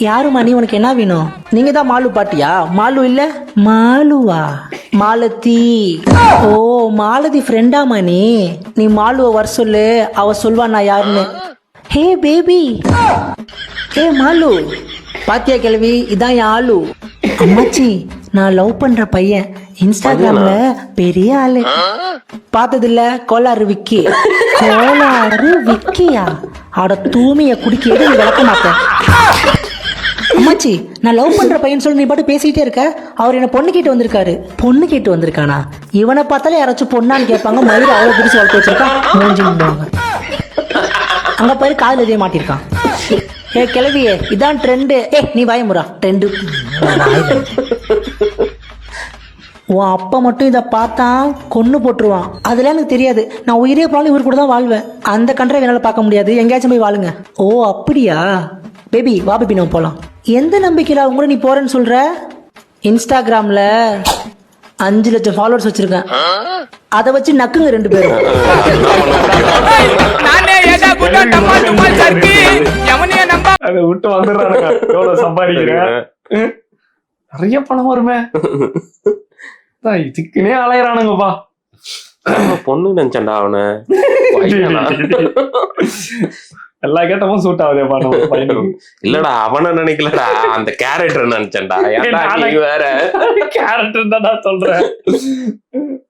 யாருமா நீ? உனக்கு என்ன வேணும்? நீங்க தான் மாலு பாட்டியா? மாலு இல்ல மாலுவா? மாலதி. ஓ மாலதி ஃப்ரெண்டாமா நீ? நீ மாலுவ வர சொல்லு, அவ சொல்வா நான் யாருன்னு. Hey baby. ஹே மாலு. பாத்தியா கிழவி, இதான் என் ஆளு. அம்மாச்சி நான் லவ் பண்ற பையன் இன்ஸ்டாகிராம்ல பெரிய ஆளு. பார்த்ததில்ல கோளாறு விக்கி. கோளாறு விக்கியா? அட தூமிய குடிக்க எது விளக்க மாட்டேன். அம்மாச்சி நான் லவ் பண்ற பையன் சொல்லி நீ பாட்டு பேசிட்டே இருக்க. அவர் என்ன பொண்ணு கேட்டு வந்திருக்காரு. பொண்ணு கேட்டு வந்திருக்கானா? இவனை பார்த்தாலே யாராச்சும் பொண்ணான்னு கேட்பாங்க. மயிறு அவ்வளவு பிடிச்சி வளர்த்து வச்சிருக்கான். மூஞ்சிடுவாங்க. அங்க போய் காதல் எதையும் மாட்டிருக்கான். ஏ கிளவியே இதான் ட்ரெண்டு. ஏ நீ வாயமுறா ட்ரெண்டு. உன் அப்பா மட்டும் இதை பார்த்தா கொன்னு போட்டுருவான். அதெல்லாம் எனக்கு தெரியாது. நான் உயிரே போனாலும் இவர் கூட தான் வாழ்வேன். அந்த கண்ட்ரை என்னால் பார்க்க முடியாது. எங்கேயாச்சும் போய் வாழுங்க. ஓ அப்படியா பேபி? வா பேபி நம்ம போகலாம். எந்த நம்பிக்கையில் உங்களை நீ போறேன்னு சொல்ற? இன்ஸ்டாகிராம்ல 5 லட்சம் ஃபாலோவர்ஸ் வச்சிருக்கேன். அதை வச்சு நக்குங்க 2 பேரும். அதை விட்டு வந்துடுறானுங்க. எவ்வளவு சம்பாதிக்கிறேன், நிறைய பணம் வருமே, இதுக்குன்னே அலையறானுங்கப்பா. பொண்ணு நினைச்சேன்டா அவனை. எல்லா கேட்டமும் சூட் ஆகுது. இல்லடா அவனை நினைக்கலடா, அந்த கேரக்டர் நினைச்சேன்டா. வேற கேரக்டர் தான் நான் சொல்றேன்.